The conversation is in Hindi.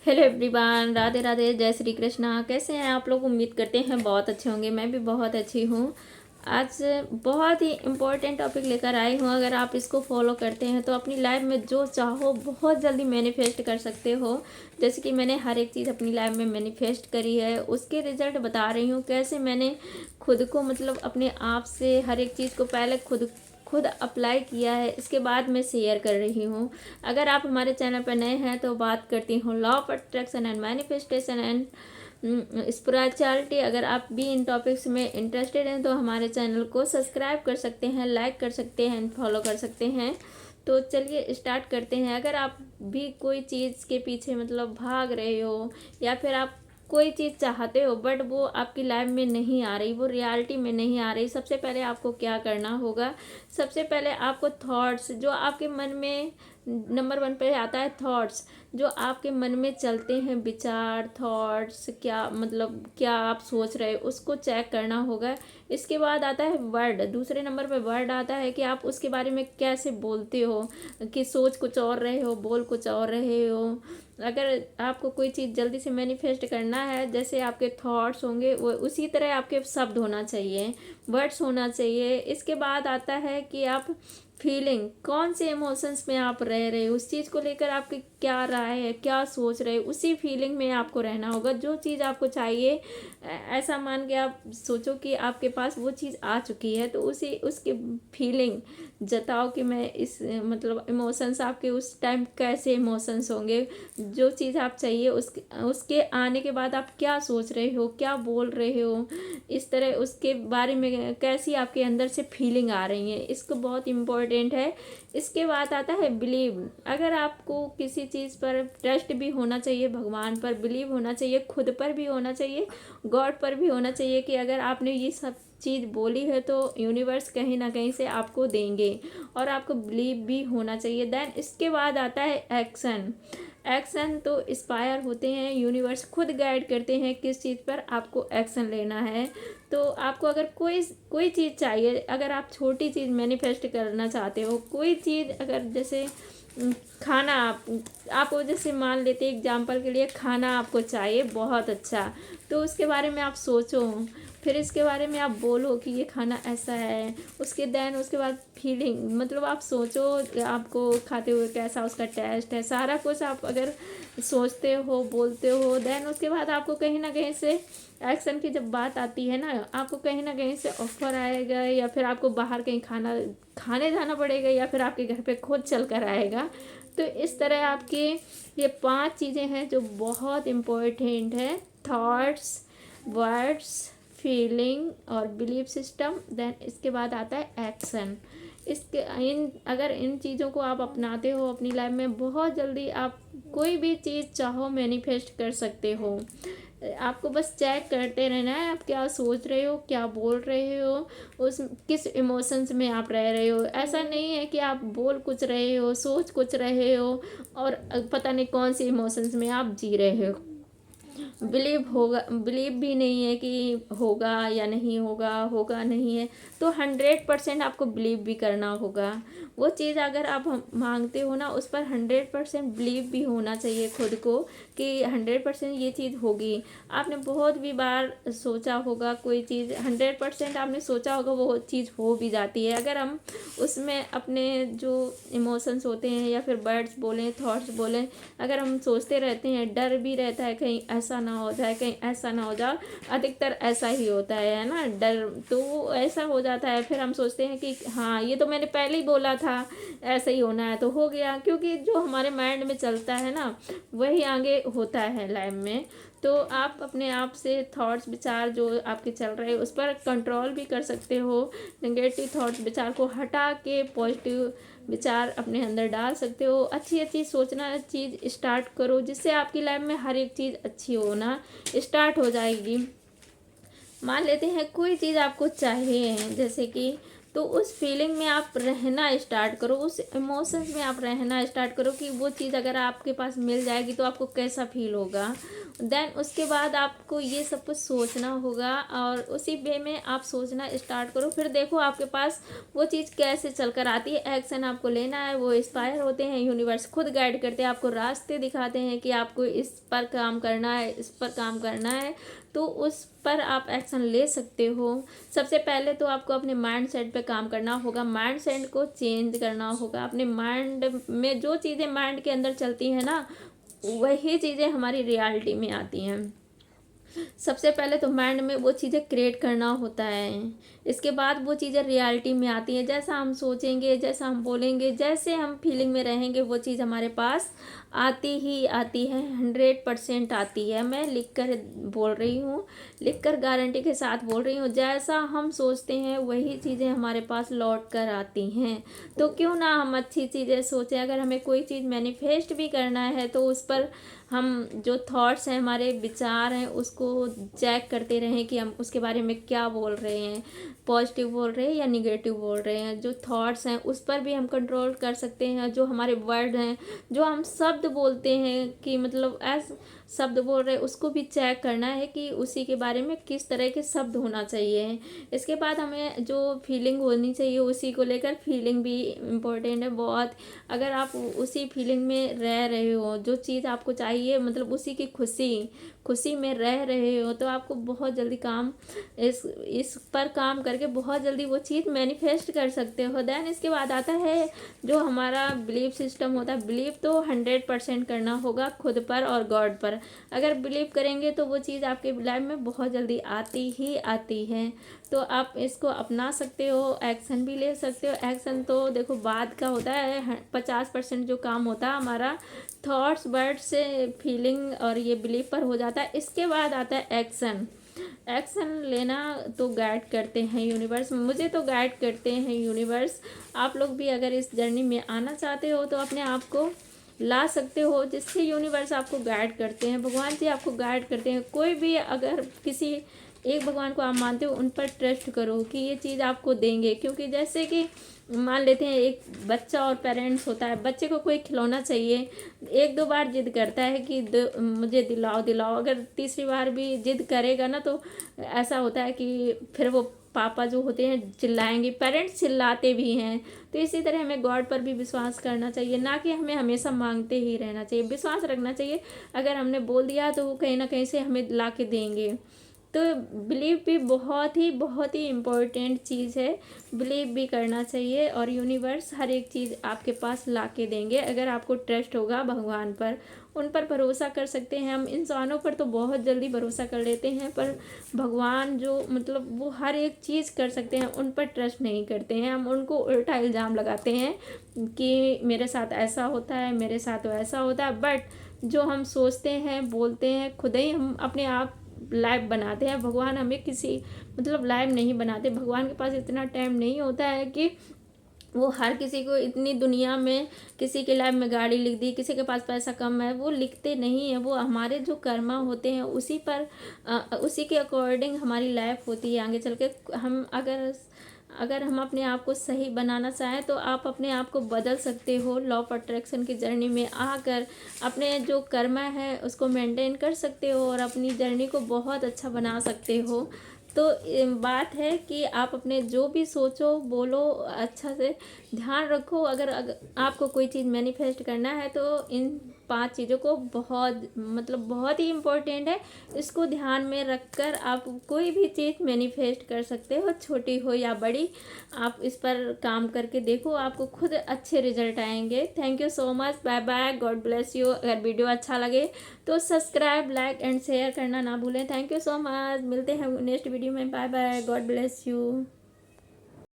हेलो एवरीवन, राधे राधे, जय श्री कृष्णा। कैसे हैं आप लोग? उम्मीद करते हैं बहुत अच्छे होंगे। मैं भी बहुत अच्छी हूँ। आज बहुत ही इम्पोर्टेंट टॉपिक लेकर आई हूँ। अगर आप इसको फॉलो करते हैं तो अपनी लाइफ में जो चाहो बहुत जल्दी मैनिफेस्ट कर सकते हो। जैसे कि मैंने हर एक चीज़ अपनी लाइफ में मैनिफेस्ट करी है, उसके रिजल्ट बता रही हूँ। कैसे मैंने खुद को मतलब अपने आप से हर एक चीज़ को पहले खुद अप्लाई किया है, इसके बाद मैं शेयर कर रही हूँ। अगर आप हमारे चैनल पर नए हैं तो बात करती हूँ law of attraction and manifestation and spirituality. अगर आप भी इन टॉपिक्स में इंटरेस्टेड हैं तो हमारे चैनल को सब्सक्राइब कर सकते हैं, लाइक कर सकते हैं, फॉलो कर सकते हैं। तो चलिए स्टार्ट करते हैं। अगर आप भी कोई चीज़ के पीछे मतलब भाग रहे हो या फिर आप कोई चीज़ चाहते हो बट वो आपकी लाइफ में नहीं आ रही, वो रियलिटी में नहीं आ रही, सबसे पहले आपको क्या करना होगा? सबसे पहले आपको थॉट्स जो आपके मन में नंबर 1 पे आता है, थॉट्स जो आपके मन में चलते हैं, विचार, थॉट्स, क्या मतलब क्या आप सोच रहे हो उसको चेक करना होगा। इसके बाद आता है वर्ड, दूसरे नंबर पे वर्ड आता है कि आप उसके बारे में कैसे बोलते हो, कि सोच कुछ और रहे हो, बोल कुछ और रहे हो। अगर आपको कोई चीज़ जल्दी से मैनिफेस्ट करना है, जैसे आपके थॉट्स होंगे वो उसी तरह आपके शब्द होना चाहिए, वर्ड्स होना चाहिए। इसके बाद आता है कि आप फीलिंग, कौन से इमोशंस में आप रह रहे हो, उस चीज़ को लेकर आपकी क्या राय है, क्या सोच रहे हो, उसी फीलिंग में आपको रहना होगा। जो चीज़ आपको चाहिए ऐसा मान के आप सोचो कि आपके पास वो चीज़ आ चुकी है, तो उसकी फीलिंग जताओ कि मैं इस मतलब इमोशंस आपके उस टाइम कैसे इमोशंस होंगे। जो चीज़ आप चाहिए उसके आने के बाद आप क्या सोच रहे हो, क्या बोल रहे हो, इस तरह उसके बारे में कैसी आपके अंदर से फीलिंग आ रही है, इसको बहुत इम्पोर्टेंट है। इसके बाद आता है बिलीव। अगर आपको किसी चीज़ पर ट्रस्ट भी होना चाहिए, भगवान पर बिलीव होना चाहिए, खुद पर भी होना चाहिए, गॉड पर भी होना चाहिए कि अगर आपने ये सब चीज़ बोली है तो यूनिवर्स कहीं ना कहीं से आपको देंगे, और आपको बिलीव भी होना चाहिए। देन इसके बाद आता है एक्शन। एक्शन तो इंस्पायर होते हैं, यूनिवर्स खुद गाइड करते हैं किस चीज़ पर आपको एक्शन लेना है। तो आपको अगर कोई कोई चीज़ चाहिए, अगर आप छोटी चीज़ मैनिफेस्ट करना चाहते हो, कोई चीज़ अगर जैसे खाना आपको जैसे मान लेते एग्जाम्पल के लिए, खाना आपको चाहिए बहुत अच्छा, तो उसके बारे में आप सोचो, फिर इसके बारे में आप बोलो कि ये खाना ऐसा है। उसके बाद फीलिंग मतलब आप सोचो आपको खाते हुए कैसा उसका टेस्ट है, सारा कुछ आप अगर सोचते हो, बोलते हो, देन उसके बाद आपको कहीं ना कहीं से एक्शन की जब बात आती है ना, आपको कहीं ना कहीं से ऑफर आएगा, या फिर आपको बाहर कहीं खाने जाना पड़ेगा, या फिर आपके घर पे खुद चल कर आएगा। तो इस तरह आपकी ये 5 चीज़ें हैं जो बहुत इम्पोर्टेंट है: थॉट्स, वर्ड्स, फीलिंग और बिलीफ सिस्टम। देन इसके बाद आता है एक्शन। इसके अगर इन चीज़ों को आप अपनाते हो अपनी लाइफ में, बहुत जल्दी आप कोई भी चीज़ चाहो मैनिफेस्ट कर सकते हो। आपको बस चेक करते रहना है आप क्या सोच रहे हो, क्या बोल रहे हो, उस किस इमोशंस में आप रह रहे हो। ऐसा नहीं है कि आप बोल कुछ रहे हो, सोच कुछ रहे हो और पता नहीं कौन सी इमोशंस में आप जी रहे हो। बिलीव भी नहीं है कि होगा या नहीं होगा, होगा नहीं है, तो 100% आपको बिलीव भी करना होगा। वो चीज़ अगर आप मांगते हो ना, उस पर 100% बिलीव भी होना चाहिए खुद को कि 100% ये चीज़ होगी। आपने बहुत भी बार सोचा होगा कोई चीज़, 100% आपने सोचा होगा वो चीज़ हो भी जाती है। अगर हम उसमें अपने जो इमोशंस होते हैं या फिर वर्ड्स बोलें, थॉट्स बोलें, अगर हम सोचते रहते हैं, डर भी रहता है कहीं ऐसा ना हो जाए, कहीं ऐसा ना हो जाए, अधिकतर ऐसा ही होता है ना, डर। तो वो ऐसा हो जाता है, फिर हम सोचते हैं कि हाँ ये तो मैंने पहले ही बोला था, ऐसा ही होना है तो हो गया, क्योंकि जो हमारे माइंड में चलता है ना वही आगे होता है लाइफ में। तो आप अपने आप से थॉट्स, विचार जो आपके चल रहे हैं उस पर कंट्रोल भी कर सकते हो। नेगेटिव थॉट्स, विचार को हटा के पॉजिटिव विचार अपने अंदर डाल सकते हो। अच्छी अच्छी सोचना चीज़ स्टार्ट करो, जिससे आपकी लाइफ में हर एक चीज़ अच्छी होना स्टार्ट हो जाएगी। मान लेते हैं कोई चीज़ आपको चाहिए जैसे कि, तो उस फीलिंग में आप रहना स्टार्ट करो, उस इमोशंस में आप रहना स्टार्ट करो कि वो चीज़ अगर आपके पास मिल जाएगी तो आपको कैसा फील होगा। देन उसके बाद आपको ये सब कुछ सोचना होगा और उसी वे में आप सोचना स्टार्ट करो। फिर देखो आपके पास वो चीज़ कैसे चल कर आती है। एक्शन आपको लेना है, वो इंस्पायर होते हैं, यूनिवर्स खुद गाइड करते हैं, आपको रास्ते दिखाते हैं कि आपको इस पर काम करना है, इस पर काम करना है, तो उस पर आप एक्शन ले सकते हो। सबसे पहले तो आपको अपने माइंड सेट पे काम करना होगा, माइंड सेट को चेंज करना होगा। अपने माइंड में जो चीज़ें माइंड के अंदर चलती हैं ना, वही चीज़ें हमारी रियलिटी में आती हैं। सबसे पहले तो माइंड में वो चीज़ें क्रिएट करना होता है, इसके बाद वो चीज़ें रियलिटी में आती हैं। जैसा हम सोचेंगे, जैसा हम बोलेंगे, जैसे हम फीलिंग में रहेंगे, वो चीज़ हमारे पास आती ही आती है, 100% आती है। मैं लिख कर बोल रही हूँ, लिख कर गारंटी के साथ बोल रही हूँ। जैसा हम सोचते हैं वही चीज़ें हमारे पास लौट कर आती हैं। तो क्यों ना हम अच्छी चीज़ें सोचें। अगर हमें कोई चीज़ मैनिफेस्ट भी करना है तो उस पर हम जो थॉट्स हैं, हमारे विचार हैं, उसको चेक करते रहें कि हम उसके बारे में क्या बोल रहे हैं, पॉजिटिव बोल रहे हैं या निगेटिव बोल रहे हैं। जो थॉट्स हैं उस पर भी हम कंट्रोल कर सकते हैं। जो हमारे वर्ड हैं, जो हम शब्द बोलते हैं कि मतलब ऐसे शब्द बोल रहे हैं, उसको भी चेक करना है कि उसी के बारे में किस तरह के शब्द होना चाहिए। इसके बाद हमें जो फीलिंग होनी चाहिए उसी को लेकर, फीलिंग भी इम्पोर्टेंट है बहुत। अगर आप उसी फीलिंग में रह रहे हो, जो चीज़ आपको चाहिए, मतलब उसी की खुशी में रह रहे हो, तो आपको बहुत जल्दी काम इस पर काम करके बहुत जल्दी वो चीज़ मैनिफेस्ट कर सकते हो। देन इसके बाद आता है जो हमारा बिलीफ सिस्टम होता है। बिलीव तो 100% करना होगा खुद पर और गॉड पर। अगर बिलीव करेंगे तो वो चीज़ आपके लाइफ में बहुत जल्दी आती ही आती है। तो आप इसको अपना सकते हो, एक्शन भी ले सकते हो। एक्शन तो देखो बाद का होता है, 50% जो काम होता है हमारा थॉट्स, वर्ड से फीलिंग और ये बिलीफ पर हो जाता है। इसके बाद आता है एक्शन। एक्शन लेना तो गाइड करते हैं यूनिवर्स, मुझे तो गाइड करते हैं यूनिवर्स। आप लोग भी अगर इस जर्नी में आना चाहते हो तो अपने आप को ला सकते हो, जिससे यूनिवर्स आपको गाइड करते हैं, भगवान जी आपको गाइड करते हैं। कोई भी अगर किसी एक भगवान को आप मानते हो, उन पर ट्रस्ट करो कि ये चीज़ आपको देंगे। क्योंकि जैसे कि मान लेते हैं एक बच्चा और पेरेंट्स होता है, बच्चे को कोई खिलौना चाहिए, 1-2 बार जिद करता है कि मुझे दिलाओ दिलाओ। अगर तीसरी बार भी जिद करेगा ना तो ऐसा होता है कि फिर वो पापा जो होते हैं चिल्लाएंगे, पेरेंट्स चिल्लाते भी हैं। तो इसी तरह हमें गॉड पर भी विश्वास करना चाहिए, ना कि हमें हमेशा मांगते ही रहना चाहिए। विश्वास रखना चाहिए, अगर हमने बोल दिया तो वो कहीं ना कहीं से हमें ला के देंगे। तो बिलीव भी बहुत ही इम्पोर्टेंट चीज़ है, बिलीव भी करना चाहिए और यूनिवर्स हर एक चीज़ आपके पास ला के देंगे अगर आपको ट्रस्ट होगा भगवान पर। उन पर भरोसा कर सकते हैं। हम इंसानों पर तो बहुत जल्दी भरोसा कर लेते हैं, पर भगवान जो मतलब वो हर एक चीज़ कर सकते हैं, उन पर ट्रस्ट नहीं करते हैं। हम उनको उल्टा इल्ज़ाम लगाते हैं कि मेरे साथ ऐसा होता है, मेरे साथ वैसा होता है। बट जो हम सोचते हैं, बोलते हैं, खुद ही हम अपने आप लाइव बनाते हैं। भगवान हमें किसी मतलब लाइव नहीं बनाते। भगवान के पास इतना टाइम नहीं होता है कि वो हर किसी को इतनी दुनिया में किसी के लाइफ में गाड़ी लिख दी, किसी के पास पैसा कम है, वो लिखते नहीं है। वो हमारे जो कर्मा होते हैं उसी पर उसी के अकॉर्डिंग हमारी लाइफ होती है आगे चल के। हम अगर हम अपने आप को सही बनाना चाहें तो आप अपने आप को बदल सकते हो। लॉ ऑफ अट्रैक्शन की जर्नी में आकर अपने जो कर्मा है उसको मेंटेन कर सकते हो और अपनी जर्नी को बहुत अच्छा बना सकते हो। तो बात है कि आप अपने जो भी सोचो बोलो अच्छा से ध्यान रखो। अगर आपको कोई चीज़ मैनिफेस्ट करना है तो इन 5 चीज़ों को बहुत ही इम्पोर्टेंट है। इसको ध्यान में रखकर आप कोई भी चीज़ मैनिफेस्ट कर सकते हो, छोटी हो या बड़ी। आप इस पर काम करके देखो, आपको खुद अच्छे रिजल्ट आएंगे। Thank you so much, bye bye, God bless you. अगर वीडियो अच्छा लगे तो सब्सक्राइब, लाइक एंड शेयर करना ना भूलें। थैंक यू सो मच, मिलते हैं नेक्स्ट वीडियो में। Bye bye, God bless you.